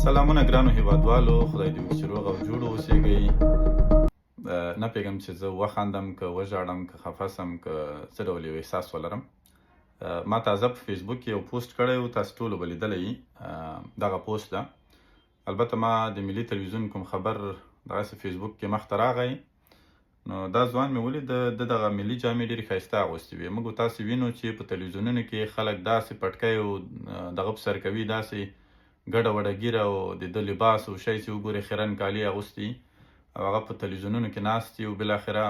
سلامونه ګرانو هیوادوالو، خدای دې وکړي چې روغ او جوړ اوسېږئ. نه پوهېږم چې زه وخاندم که وژاړم که خفه سم که څه ډول یو احساس ولرم. ما تازه په فیسبوک کې یو پوسټ کړی و، تاسو ټولو به لیدلی دغه پوسټ ده. البته ما د ملي تلویزیون کوم خبر دغسې فیسبوک کې مخته راغی، نو دا ځوان مې ولید د دغه ملي جامې ډېرې ښایسته اغوستې وې. موږ تاسې وینو چې په تلویزیونونو کې خلک داسې پټکی او دغه په سر کوي، داسې ګډه وډه ګیره او د ده لباس او شی چې وګورئ خیرن کالي اغوستي او هغه په تلویزیونونو کې ناست دي، او بالاخره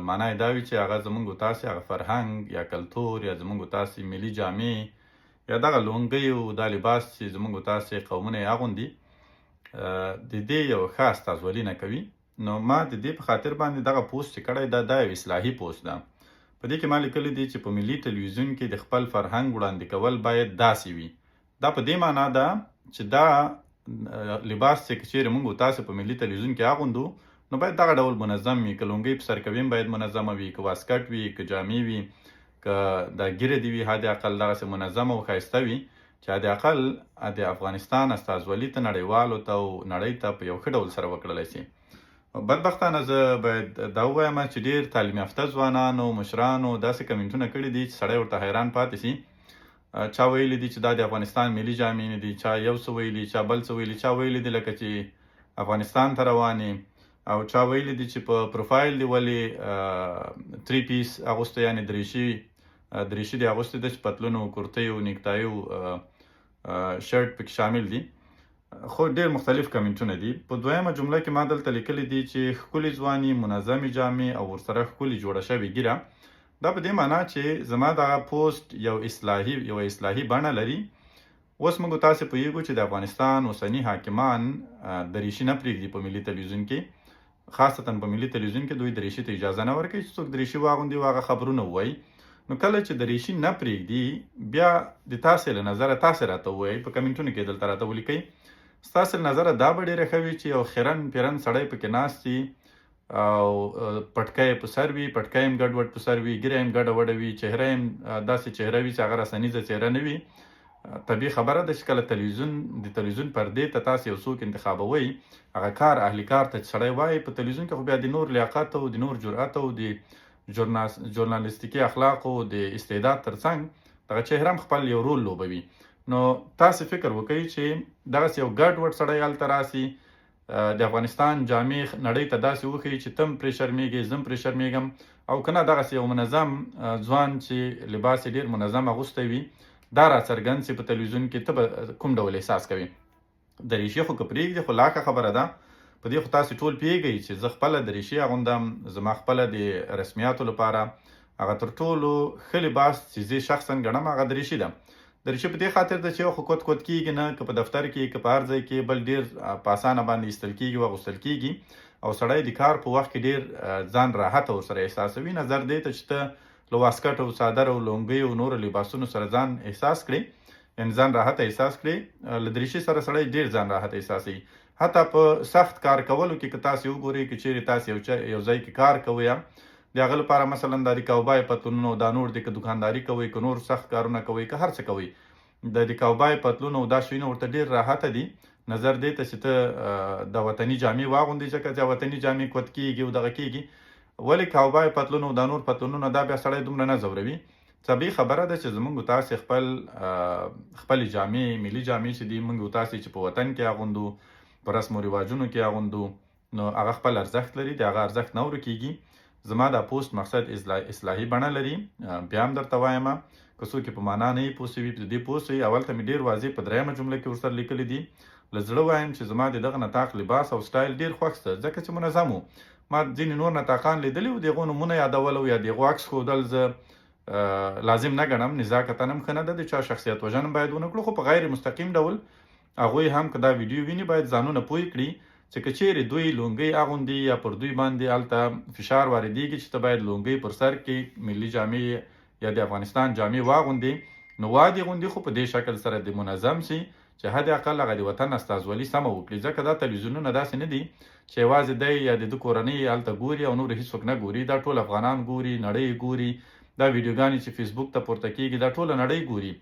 معنا یې دا وي چې هغه زموږ و تاسې هغه فرهنګ یا کلتور یا زموږ و تاسې ملي جامې یا دغه لونګۍ او دا لباس چې زموږ و تاسې قومونه یې اغوندي د دې یو ښه استازولي نه کوي. نو ما د دې په خاطر باندې دغه پوسټ چې کړی دا یو اصلاحي پوسټ ده. په دې کې ما لیکلی دی چې په ملي تلویزیون کې د خپل فرهنګ وړاندې کول باید داسې وي. دا په دې معنا ده چې دا لباس چې چیرې موږ تاسو په ملي تلویزیون کې اغوندو نو باید دغه ډول منظم وي، که لونګۍ په سر کوي باید منظمه وي، که واسکټ وي، که جامې وي، که دا ګیره دې وي حد اقل دغسې منظمه او ښایسته وي چې حد اقل د افغانستان استازولي ته نړیوالو ته او نړۍ ته په یو ښه ډول سره وکړلی شي. بدبختانه زه باید دا ووایم چې ډېر تعلیم یافته ځوانانو مشرانو داسې کمنټونه کړي دي چې سړی ورته حیران پاتې شي. چا ویلی دي چې دا د افغانستان ملي جامې نه دي، چا یو څه ویلي، چا بل څه ویلي، چا ویلی دي لکه چې افغانستان ته روانې، او چا ویلی دي چې په پروفایل دې ولې 3 پیس اغوسته، یعنې دریشي دې اغوستې ده چې پتلون او کرتۍ او نیکتای او شرټ پکې شامل دي. خو ډېر مختلف کمنټونه دي. په دویمه جمله کې ما دلته لیکلی دي چې ښکلې ځواني، منظمې جامې او ورسره ښکلې جوړه شوې ګیره. دا په دې معنا چې زما دغه پوسټ یو اصلاحي بڼه لري. اوس موږ تاسې پوهیږو چې د افغانستان اوسني حاکمان دریشي نه پرېږدي په ملي تلویزیون کې، خاصتا په ملي تلویزیون کې دوی دریشي ته اجازه نه ورکوي چې څوک دریشي واغوندي او هغه خبرونه ووایي. نو کله چې دریشي نه پرېږدي بیا د تاسې له نظره تاسې راته ووایئ، په کمنټونو کې دلته راته ولیکئ. ستاسې له نظره دا به ډېره ښه وي چې یو خیرن پیرن سړی پکې ناست وي او پټکی یې په سر وي، پټکی یې هم ګډوډ په سر وي، ګیره یې هم ګډه وډه وي، چهره یې هم داسې چهره وي چې هغه رسنیزه چهره نه وي. طبیعي خبره ده چې کله د تلویزیون پردې ته تاسې یو څوک انتخابوئ، هغه کار اهلي کار ته چې سړی وایي په تلویزیون کې خو بیا د نور لیاقت او د نور جرأت او د ژورنالیستیکي اخلاقو د استعداد ترڅنګ دغه چهره هم خپل یو رول لوبوي. نو تاسې فکر وکړئ چې دغسې یو ګډوډ سړی هلته راسي، د افغانستان جامې نړۍ ته داسې وښیي چې تم پرې شرمېږئ، زه هم پرې شرمېږم، او که نه دغسې یو منظم ځوان چې لباس یې ډېر منظم اغوستی وي دا راڅرګند چې په تلویزیون کې ته به کوم ډول احساس کوي. دریشي خو که پرېږدي خو لا ښه خبره ده. په دې خو تاسې ټول پوهېږئ چې زه خپله دریشي اغوندم. زما خپله د رسمیاتو لپاره هغه تر ټولو ښه لباس چې زه شخصا ګڼم هغه دریشي ده. دریشي په دې خاطر ده چې یو خو کوت کېږي نه، که په دفتر کې که په هر ځای کې، بل ډېر په اسانه باندې ایستل کېږي او اغوستل کېږي، او سړی د کار په وخت کې ډېر ځان راحته ورسره احساسوي. نظر دې ته چې ته له واسکټ او څادر او لونګۍ او نورو لباسونو سره ځان احساس کړې، یعنې ځان راحته احساس کړې، له دریشي سره سړی ډېر ځان راحته احساسوي. حتی په سخت کار کولو کې که تاسې وګورئ، که چیرې تاسې یو ځای کې کار کوئ د هغه لپاره مثلا دا د کاوبای پتلون او دا نور د که دکانداري کوئ، که نور سخت کارونه کوئ، که هر څه کوئ، د کاوبای پتلون او دا شیونه ورته ډېر راحته دي. نظر دې ته چې ته د وطني جامې واغوندې، ځکه چې وطني جامې کوت کېږي او دغه کېږي، ولې کاوبای پتلون او دا نور پتلونونه دا بیا سړی دومره نه ځوروي. طبیعي خبره ده چې زموږ تاسې خپلې جامې ملي جامې چې دي موږ تاسې چې په وطن کې اغوندو، په رسم و رواجونو کې اغوندو، نو هغه خپل ارزښت لري، د هغه ارزښت نه ورکېږي. زما دا پوسټ مقصد اصلاحي بڼه لري. بیا هم درته وایم که څوک په معنا نه یې پوه شوي په دې پوه شئ. اول ته مې ډېر واضح په درېیمه جمله کې ورسره لیکلي دي. له زړه وایم چې زما د دغه نطاق لباس او سټایل ډېر خوښ ده، ځکه چې منظم و. ما ځینې نور نطاقان لیدلي و، د هغو نومونه یادول او یا د هغو عکس ښودل زه لازم نه ګڼم، نزاکتا هم ښه نه ده، د چا شخصیت وژنه باید ونه کړو. خو په غیر مستقیم ډول هغوی هم که دا ویډیو ویني باید ځانونه پوه کړي چې که چیرې دوی لونګۍ اغوندي یا پر دوی باندې هلته فشار واردېږي چې ته باید لونګۍ پر سر کې ملي جامې یا د افغانستان جامې واغوندي، نو وادي غوندي خو په دې شکل سره د منظم شي چې حد اقل هغه د وطن استازولي سمه وکړي. ځکه دا تلویزیونونه داسې نه دي چې یوازې دی یا د ده کورنۍ هلته ګوري او نور هېڅوک نه ګوري. دا ټول افغانان ګوري، نړۍ ګوري. دا ویډیوګانې چې فیسبوک ته پورته کېږي دا ټوله نړۍ ګوري.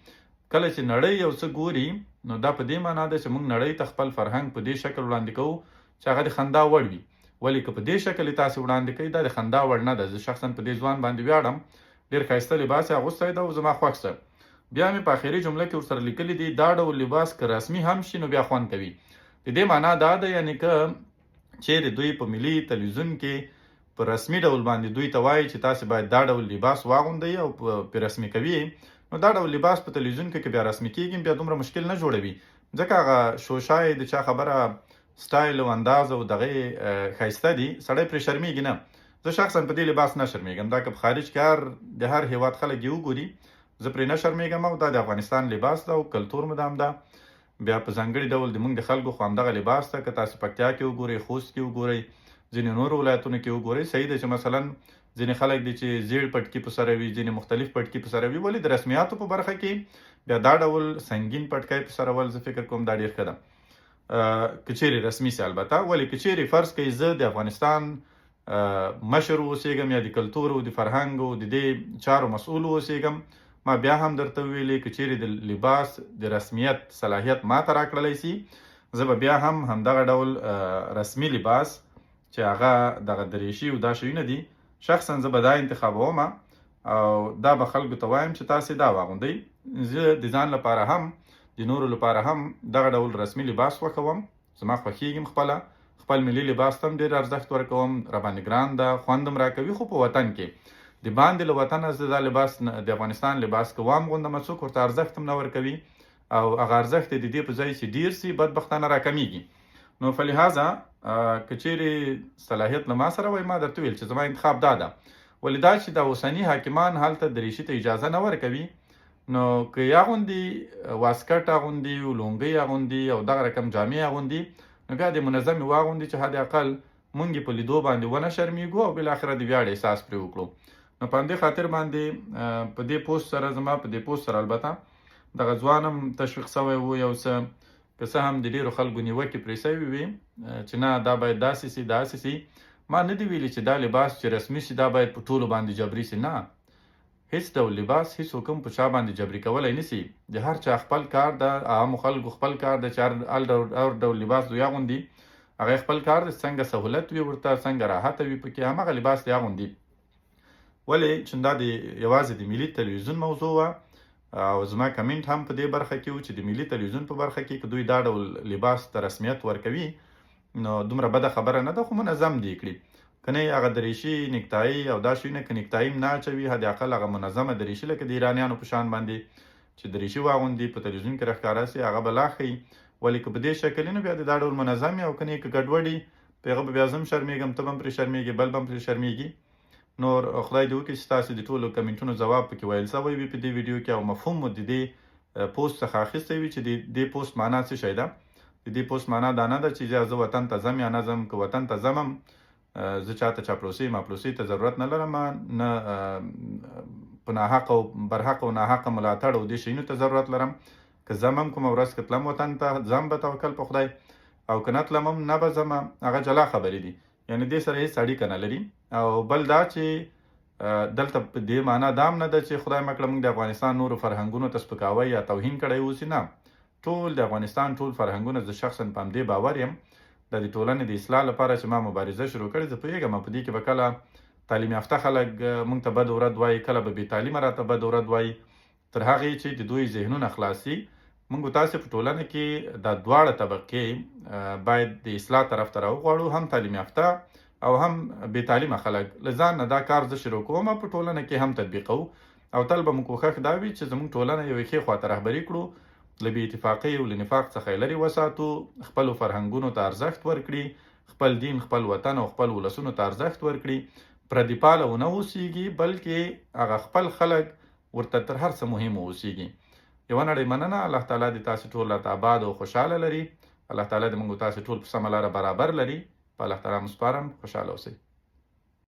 کله چې نړۍ یو څه ګوري نو دا په دې معنا ده چې موږ نړۍ ته خپل فرهنګ په دې شکل وړاندې کوو چې هغه د خندا وړ وي. ولې که په دې شکل یې تاسې وړاندې کوئ دا د خندا وړ نه ده. زه شخصا په دې ځوان باندې ویاړم، ډېر ښایسته لباس یې اغوستی ده او زما خوښ شه. بیا مې په آخري جمله کې ورسره لیکلي دي دا ډول لباس که رسمي هم شي نو بیا خوند کوي. د دې معنا دا ده یعنې که چیرې دوی په ملي تلویزیون کې په رسمي ډول باندې دوی ته وایي چې تاسې باید دا ډول لباس واغوندئ او په رسمي کوي نو دا ډول لباس په تلویزیون کې بیا رسمي کېږي بیا دومره مشکل نه جوړوي، ځکه هغه شوشای د چا خبره سټایل او انداز او دغه ښایسته دي، سړی پرې شرمېږي نه. زه شخصا په دې لباس نه شرمېږم، دا که په خارج کې د هر هېواد خلک یې وګوري زه پرې نه شرمېږم او دا د افغانستان لباس ده او کلتور مو ده. بیا په ځانګړي ډول د موږ د خلکو خو همدغه لباس ده. که تاسې پکتیا کې وګورئ، خوست کې وګورئ، ځینې نورو ولایتونو کې وګورئ، صحیح ده چې مثلا ځینې خلک دي چې زیړ پټکي په سره وي، ځینې مختلف پټکي په سره وي. ولې د رسمیاتو په برخه کې بیا دا ډول سنګین پټکی په سره ول زه فکر کوم دا ډېر ښه ده که چیرې رسمي سي البته. ولې که چیرې فرض کوئ زه د افغانستان مشر اوسېږم یا د کلتور او د فرهنګ او د دې چارو مسؤل اوسېږم، ما بیا هم درته ویلې که چیرې د لباس د رسمیت صلاحیت ما ته راکړلی سي زه به بیا هم همدغه ډول رسمي لباس چې هغه دغه دریشي او دا شیونه دي شخصا زه به دا انتخابوم او دا به خلکو ته وایم چې تاسې دا واغوندئ. زه د ځان لپاره هم د نورو لپاره هم دغه ډول رسمي لباس خوښوم، زما خوښیږي خپل ملي لباس ته هم ډېر ارزښت ورکوم، راباندې ګران ده، خوند هم راکوي. خو په وطن کې د باندې له وطنه زه دا لباس د افغانستان لباس که واغوندم څوک ورته ارزښت هم نه ورکوي او هغه ارزښت د دې په ځای چې ډېر سي بدبختانه راکمیږي. نو فلهذا که چیرې صلاحیت له ما سره وای ما درته ویل چې زما انتخاب دا ده. ولې دا چې دا اوسني حاکمان هلته دریشي ته اجازه نه ورکوي نو که یې اغوندي واسکټ اغوندي لونګۍ اغوندي او دغه رقم جامې اغوندي نو بیا د منظمې واغوندي چې حد اقل مونږ یې په لیدو باندې ونه شرمېږو او بالاخره د ویاړ احساس پرې وکړو. نو په همدې خاطر باندې په دې پوسټ سره زما په دې پوسټ سره البته دغه ځوان هم تشویق سوی و یو څه که څه هم د ډېرو خلکو نیوکې پرې سوي وي چې نه دا باید داسې سي داسې سي. ما نه دي ویلي چې دا لباس چې رسمي سي دا باید په ټولو باندې جبري سي، نه، هیڅ ډول لباس هیڅ حکم په چا باندې جبري کولی نه سي. د هر چا خپل کار ده، عامو خلکو خپل کار ده چې هر ډول لباس دوی اغوندي هغه خپل کار ده، څنګه سهولت وي ورته څنګه راحته وي پکې همغه لباس دی اغوندي. ولې چې دا د یوازې د ملي تلویزیون موضوع وه او زما کمنټ هم په دې برخه کې و چې د ملي تلویزیون په برخه کې که دوی دا ډول لباس ته رسمیت ورکوي نو دومره بده خبره نه ده، خو منظم دی کړي. که نه هغه دریشي نیکتایي او دا شیونه که نیکتایي هم نه اچوي حد اقل هغه منظمه دریشي لکه د ایرانیانو په شان باندې چې دریشي واغوندي په تلویزیون کې راښکاره سي هغه به لا ښیي. ولې که په دې شکل نو بیا د دا ډول منظم او که نه که ګډوډي په هغه به بیا زه هم شرمېږم، ته به هم پرې شرمېږي، بل به هم پرې شرمېږي. نور خدای دې وکړي چې تاسې د ټولو کمنټونو ځواب پکې ویل سوی وي په دې ویډیو کې او مفهوم مو د دې پوسټ څخه اخیستی وي چې د دې پوسټ معنا څه شی ده. د دې پوسټ معنا دا نه ده چې زه وطن ته ځم یا نه ځم. که وطن ته ځم زه چاته چاپلوسي ماپلوسي ته ضرورت نه لرم، نه په ناحقه او برحقه او ناحقه ملاتړ او دې شیانو ته ضرورت لرم. که ځم هم کومه ورځ که تلم وطن ته ځم به توکل په خدای او که نه تلم هم نه به ځم، هغه جلا خبرې دي، یعنې دې سره هېڅ اړیکه نه لري. او بل دا چې دلته په دې معنا دا هم نه ده چې خدای مه کړه موږ د افغانستان نورو فرهنګونو ته سپکاوی یا توهین کړی اوسي، نه، ټول د افغانستان ټول فرهنګونه زه شخصا په همدې باور یم د ټولنې د اصلاح لپاره چې ما مبارزه شروع کړې. زه پوهېږم په دې کې به کله تعلیم یافته خلک موږ ته بد ورد وایي، کله به بې تعلیمه راته بد ورد وایي، تر هغې چې د دوی ذهنونه خلاصي. موږ تاسې په ټولنه کې دا دواړه طبقې باید د اصلاح طرف ته راوغواړو، هم تعلیم یافته او هم بې تعلیمه خلک. له ځان نه دا کار زه شروع کوم په ټولنه کې هم تطبیقوو او تل به مو کوښښ دا وي چې زموږ ټولنه یوې ښې خواته رهبري کړو، له بې اتفاقۍ او له نفاق څخه یې لرې وساتو، خپلو فرهنګونو ته ارزښت ورکړي، خپل دین خپل وطن او خپل ولسونو ته ارزښت ورکړي، پردي پاله ونه اوسېږي بلکې هغه خپل خلک ورته تر هر څه مهم اوسېږي. یوه نړۍ مننه. الله تعالی دې تاسې ټول راته آباد او خوشحاله لري. الله تعالی دې موږ تاسې ټول په سمه لاره برابر لري. په الله تعالی مو سپارم. خوشحاله اوسئ.